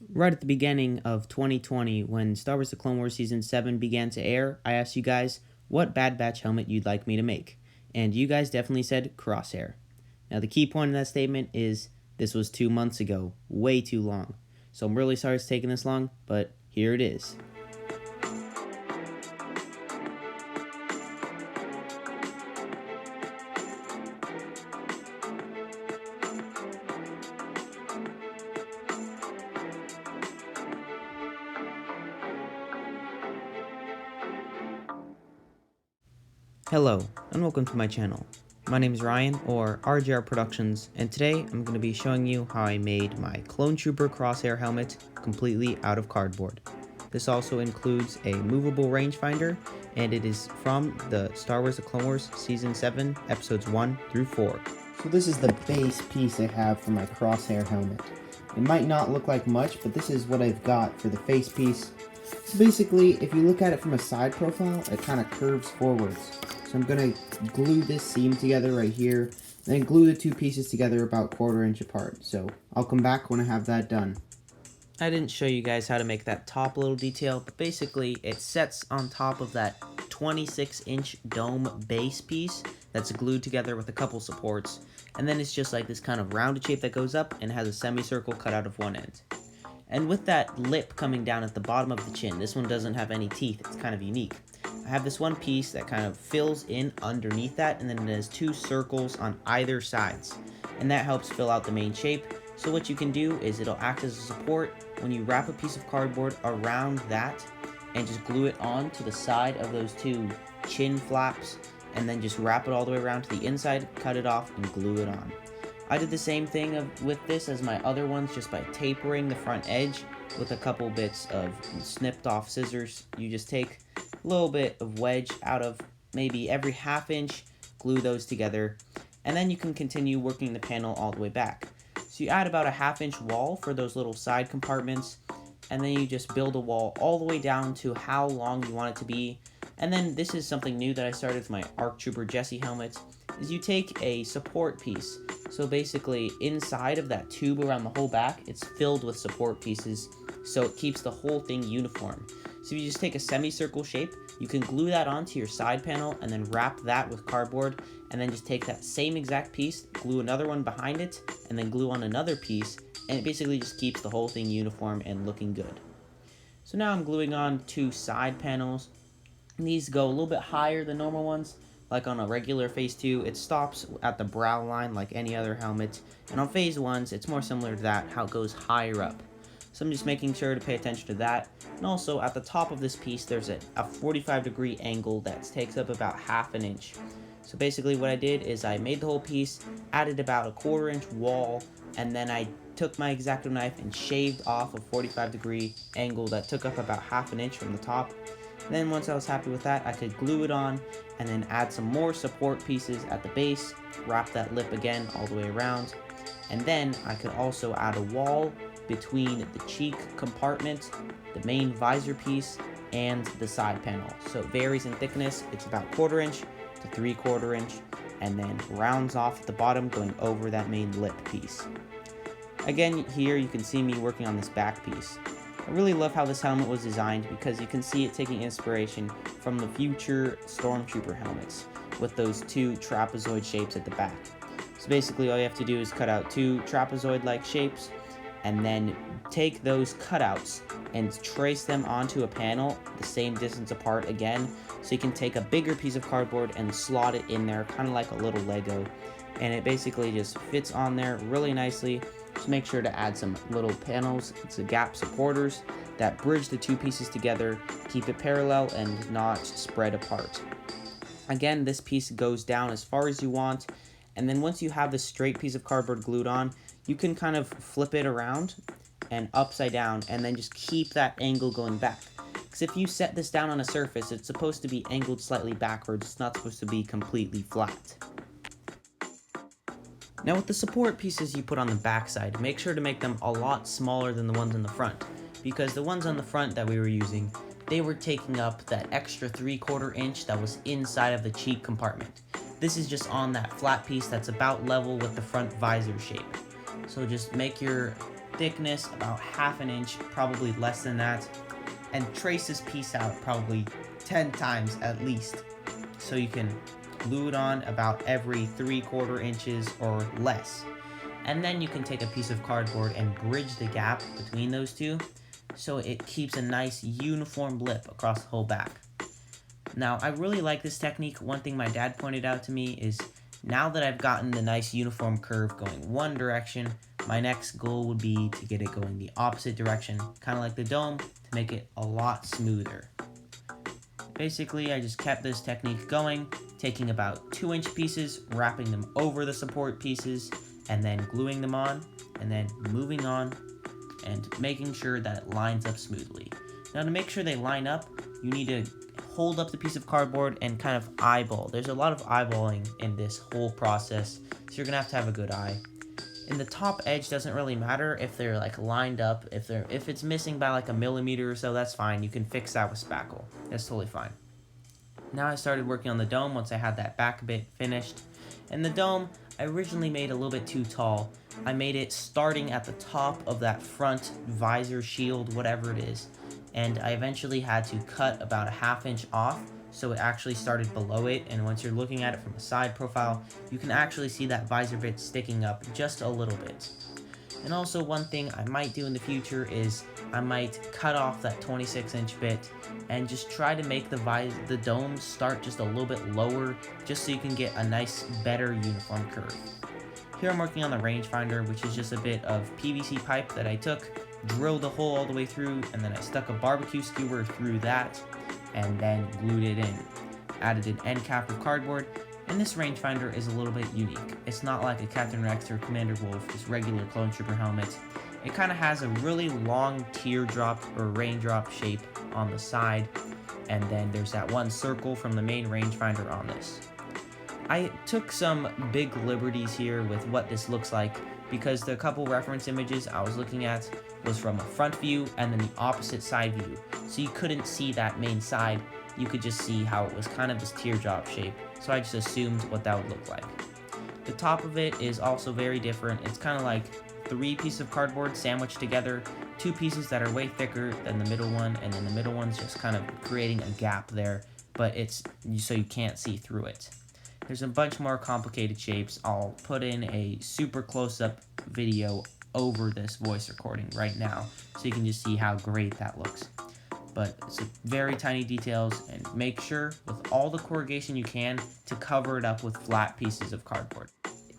Right at the beginning of 2020, when Star Wars The Clone Wars Season 7 began to air, I asked you guys what Bad Batch helmet you'd like me to make. And you guys definitely said Crosshair. Now, the key point in that statement is this was 2 months ago, way too long. So I'm really sorry it's taking this long, but here it is. Hello, and welcome to my channel. My name is Ryan, or RGR Productions, and today I'm going to be showing you how I made my Clone Trooper Crosshair helmet completely out of cardboard. This also includes a movable rangefinder, and it is from the Star Wars The Clone Wars Season 7, Episodes 1 through 4. So this is the base piece I have for my Crosshair helmet. It might not look like much, but this is what I've got for the face piece. So basically, if you look at it from a side profile, it kind of curves forwards. So I'm going to glue this seam together right here, and then glue the two pieces together about 1/4 inch apart. So I'll come back when I have that done. I didn't show you guys how to make that top little detail, but basically it sets on top of that 26-inch dome base piece that's glued together with a couple supports, and then it's just like this kind of rounded shape that goes up and has a semicircle cut out of one end. And with that lip coming down at the bottom of the chin, this one doesn't have any teeth, it's kind of unique. I have this one piece that kind of fills in underneath that, and then it has two circles on either sides, and that helps fill out the main shape. So what you can do is it'll act as a support when you wrap a piece of cardboard around that and just glue it on to the side of those two chin flaps, and then just wrap it all the way around to the inside, cut it off, and glue it on. I did the same thing with this as my other ones, just by tapering the front edge with a couple bits of snipped off scissors. You just take a little bit of wedge out of maybe every 1/2 inch, glue those together, and then you can continue working the panel all the way back. So you add about a 1/2 inch wall for those little side compartments, and then you just build a wall all the way down to how long you want it to be. And then this is something new that I started with my ARC Trooper Jesse helmet, is you take a support piece. So basically inside of that tube around the whole back, it's filled with support pieces, so it keeps the whole thing uniform. So if you just take a semicircle shape, you can glue that onto your side panel and then wrap that with cardboard, and then just take that same exact piece, glue another one behind it, and then glue on another piece, and it basically just keeps the whole thing uniform and looking good. So now I'm gluing on two side panels. These go a little bit higher than normal ones. Like on a regular Phase 2, it stops at the brow line like any other helmet, and on Phase 1s, it's more similar to that, how it goes higher up. So I'm just making sure to pay attention to that. And also, at the top of this piece, there's a 45-degree angle that takes up about 1/2 inch. So basically what I did is I made the whole piece, added about a 1/4 inch wall, and then I took my X-Acto knife and shaved off a 45-degree angle that took up about 1/2 inch from the top. And then once I was happy with that, I could glue it on and then add some more support pieces at the base, wrap that lip again all the way around, and then I could also add a wall between the cheek compartment, the main visor piece, and the side panel. So it varies in thickness. It's about 1/4 inch to 3/4 inch, and then rounds off at the bottom going over that main lip piece. Again, here you can see me working on this back piece. I really love how this helmet was designed because you can see it taking inspiration from the future Stormtrooper helmets with those two trapezoid shapes at the back. So basically all you have to do is cut out two trapezoid-like shapes and then take those cutouts and trace them onto a panel the same distance apart again, so you can take a bigger piece of cardboard and slot it in there kind of like a little Lego, and it basically just fits on there really nicely. Just make sure to add some little panels, it's a gap supporters that bridge the two pieces together, keep it parallel and not spread apart. Again, this piece goes down as far as you want, and then once you have this straight piece of cardboard glued on, you can kind of flip it around and upside down and then just keep that angle going back. Because if you set this down on a surface, it's supposed to be angled slightly backwards, it's not supposed to be completely flat. Now with the support pieces you put on the back side, make sure to make them a lot smaller than the ones on the front, because the ones on the front that we were using, they were taking up that extra 3/4 inch that was inside of the cheek compartment. This is just on that flat piece that's about level with the front visor shape. So just make your thickness about half an inch, probably less than that, and trace this piece out probably 10 times at least. So you can glue it on about every 3/4 inches or less. And then you can take a piece of cardboard and bridge the gap between those two so it keeps a nice uniform lip across the whole back. Now, I really like this technique. One thing my dad pointed out to me is now that I've gotten the nice uniform curve going one direction, my next goal would be to get it going the opposite direction, kind of like the dome, to make it a lot smoother. Basically, I just kept this technique going, taking about 2-inch pieces, wrapping them over the support pieces, and then gluing them on, and then moving on, and making sure that it lines up smoothly. Now, to make sure they line up, you need to hold up the piece of cardboard and kind of eyeball. There's a lot of eyeballing in this whole process, so you're gonna have to have a good eye. And the top edge doesn't really matter if they're like lined up. If it's missing by like a millimeter or so, that's fine. You can fix that with spackle. That's totally fine. Now I started working on the dome once I had that back bit finished. And the dome, I originally made a little bit too tall. I made it starting at the top of that front visor, shield, whatever it is. And I eventually had to cut about a 1/2 inch off, so it actually started below it, and once you're looking at it from a side profile, you can actually see that visor bit sticking up just a little bit. And also, one thing I might do in the future is I might cut off that 26-inch bit and just try to make the dome start just a little bit lower, just so you can get a nice, better uniform curve. Here I'm working on the rangefinder, which is just a bit of PVC pipe that I took, drilled a hole all the way through, and then I stuck a barbecue skewer through that, and then glued it in. Added an end cap of cardboard, and this rangefinder is a little bit unique. It's not like a Captain Rex or Commander Wolf, just regular clone trooper helmet. It kind of has a really long teardrop or raindrop shape on the side, and then there's that one circle from the main rangefinder on this. I took some big liberties here with what this looks like, because the couple reference images I was looking at was from a front view and then the opposite side view. So you couldn't see that main side, you could just see how it was kind of this teardrop shape. So I just assumed what that would look like. The top of it is also very different. It's kind of like 3 pieces of cardboard sandwiched together, 2 pieces that are way thicker than the middle one, and then the middle one's just kind of creating a gap there, but it's so you can't see through it. There's a bunch more complicated shapes. I'll put in a super close-up video over this voice recording right now, so you can just see how great that looks. But it's very tiny details, and make sure with all the corrugation you can to cover it up with flat pieces of cardboard.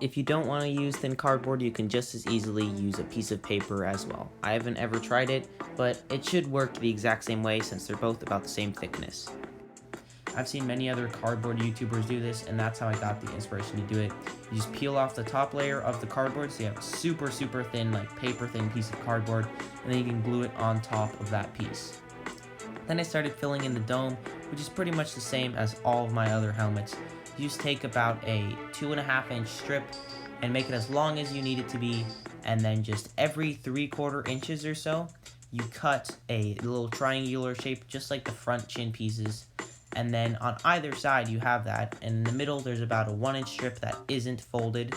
If you don't want to use thin cardboard, you can just as easily use a piece of paper as well. I haven't ever tried it, but it should work the exact same way since they're both about the same thickness. I've seen many other cardboard YouTubers do this, and that's how I got the inspiration to do it. You just peel off the top layer of the cardboard so you have a super thin, like paper thin piece of cardboard, and then you can glue it on top of that piece. Then I started filling in the dome, which is pretty much the same as all of my other helmets. You just take about a 2.5-inch strip and make it as long as you need it to be, and then just every 3/4 inches or so, you cut a little triangular shape just like the front chin pieces. And then on either side you have that, and in the middle there's about a 1-inch strip that isn't folded,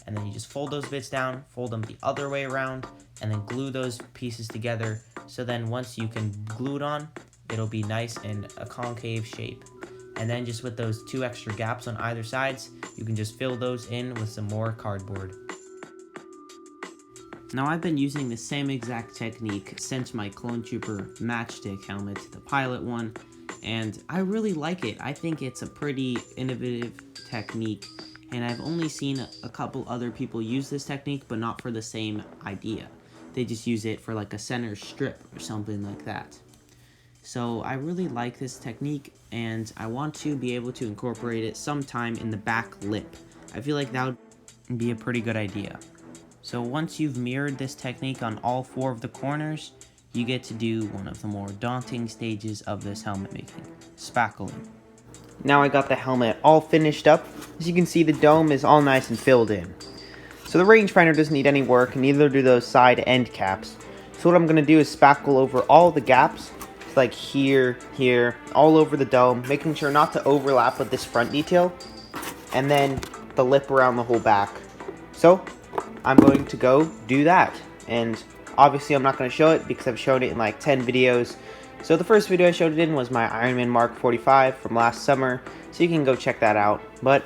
and then you just fold those bits down, fold them the other way around, and then glue those pieces together, so then once you can glue it on, it'll be nice in a concave shape. And then just with those 2 extra gaps on either sides, you can just fill those in with some more cardboard. Now I've been using the same exact technique since my Clone Trooper matchstick helmet, the pilot one, and I really like it. I think it's a pretty innovative technique, and I've only seen a couple other people use this technique, but not for the same idea. They just use it for like a center strip or something like that. So I really like this technique, and I want to be able to incorporate it sometime in the back lip. I feel like that would be a pretty good idea. So once you've mirrored this technique on all 4 of the corners, you get to do one of the more daunting stages of this helmet making, spackling. Now I got the helmet all finished up. As you can see, the dome is all nice and filled in. So the rangefinder doesn't need any work, and neither do those side end caps. So what I'm going to do is spackle over all the gaps, like here, all over the dome, making sure not to overlap with this front detail, and then the lip around the whole back. So I'm going to go do that, and Obviously, I'm not going to show it because I've shown it in like 10 videos. So the first video I showed it in was my Iron Man Mark 45 from last summer, so you can go check that out. But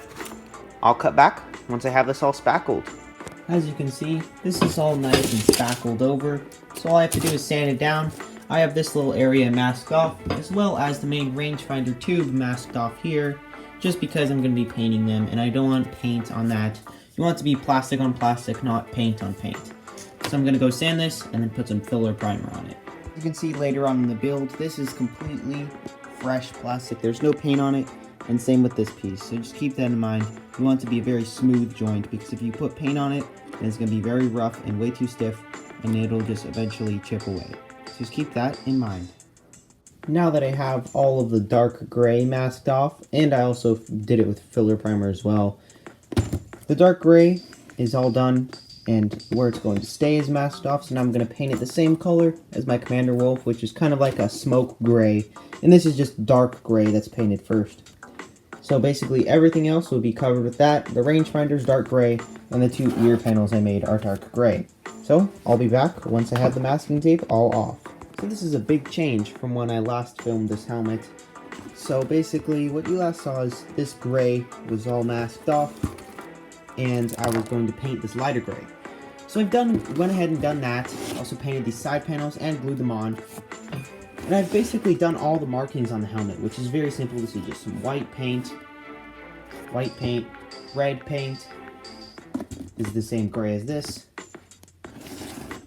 I'll cut back once I have this all spackled. As you can see, this is all nice and spackled over, so all I have to do is sand it down. I have this little area masked off, as well as the main rangefinder tube masked off here, just because I'm going to be painting them, and I don't want paint on that. You want it to be plastic on plastic, not paint on paint. So I'm going to go sand this, and then put some filler primer on it. You can see later on in the build, this is completely fresh plastic. There's no paint on it, and same with this piece. So just keep that in mind. You want it to be a very smooth joint, because if you put paint on it, then it's going to be very rough and way too stiff, and it'll just eventually chip away. So just keep that in mind. Now that I have all of the dark gray masked off, and I also did it with filler primer as well, the dark gray is all done, and where it's going to stay is masked off, so now I'm going to paint it the same color as my Commander Wolf, which is kind of like a smoke gray, and this is just dark gray that's painted first. So basically everything else will be covered with that. The rangefinder's dark gray, and the two ear panels I made are dark gray. So I'll be back once I have the masking tape all off. So this is a big change from when I last filmed this helmet. So basically what you last saw is this gray was all masked off, and I was going to paint this lighter gray. So went ahead and done that. Also painted these side panels and glued them on. And I've basically done all the markings on the helmet, which is very simple to see. Just some white paint, red paint. This is the same gray as this.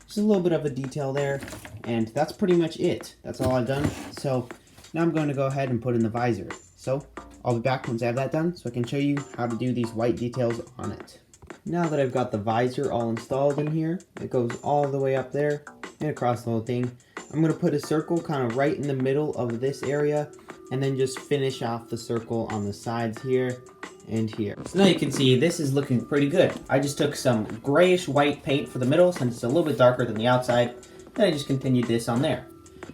Just a little bit of a detail there. And that's pretty much it. That's all I've done. So now I'm going to go ahead and put in the visor. So I'll be back once I have that done, so I can show you how to do these white details on it. Now that I've got the visor all installed in here, it goes all the way up there and across the whole thing. I'm going to put a circle kind of right in the middle of this area, and then just finish off the circle on the sides here and here. So now you can see this is looking pretty good. I just took some grayish white paint for the middle since it's a little bit darker than the outside, then I just continued this on there.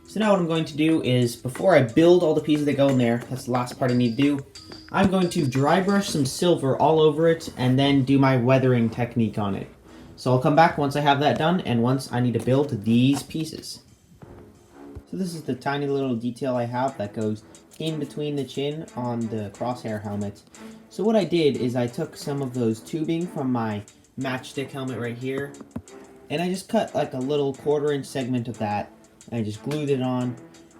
So now what I'm going to do is, before I build all the pieces that go in there, that's the last part I need to do, I'm going to dry brush some silver all over it and then do my weathering technique on it. So I'll come back once I have that done and once I need to build these pieces. So this is the tiny little detail I have that goes in between the chin on the Crosshair helmet. So what I did is I took some of those tubing from my matchstick helmet right here, and I just cut like a little 1/4-inch segment of that, and I just glued it on.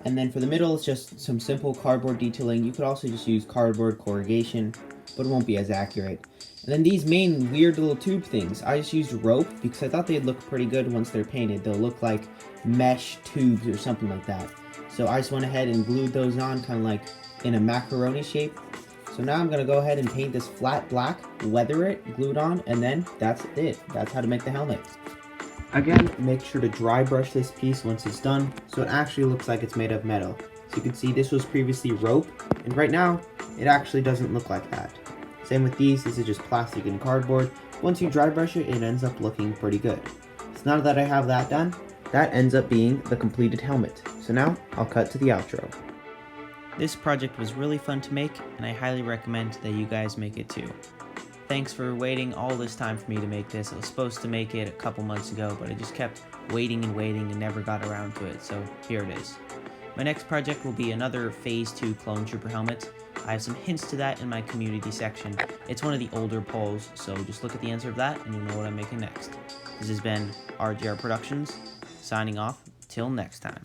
And then for the middle, it's just some simple cardboard detailing. You could also just use cardboard corrugation, but it won't be as accurate. And then these main weird little tube things, I just used rope because I thought they'd look pretty good once they're painted. They'll look like mesh tubes or something like that. So I just went ahead and glued those on kind of like in a macaroni shape. So now I'm going to go ahead and paint this flat black, weather it, glue it on, and then that's it. That's how to make the helmet. Again, make sure to dry brush this piece once it's done, so it actually looks like it's made of metal. So you can see this was previously rope, and right now, it actually doesn't look like that. Same with these, this is just plastic and cardboard. Once you dry brush it, it ends up looking pretty good. So now that I have that done, that ends up being the completed helmet. So now, I'll cut to the outro. This project was really fun to make, and I highly recommend that you guys make it too. Thanks for waiting all this time for me to make this. I was supposed to make it a couple months ago, but I just kept waiting and never got around to it, so here it is. My next project will be another Phase 2 Clone Trooper helmet. I have some hints to that in my community section. It's one of the older polls, so just look at the answer of that and you'll know what I'm making next. This has been RGR Productions, signing off. Till next time.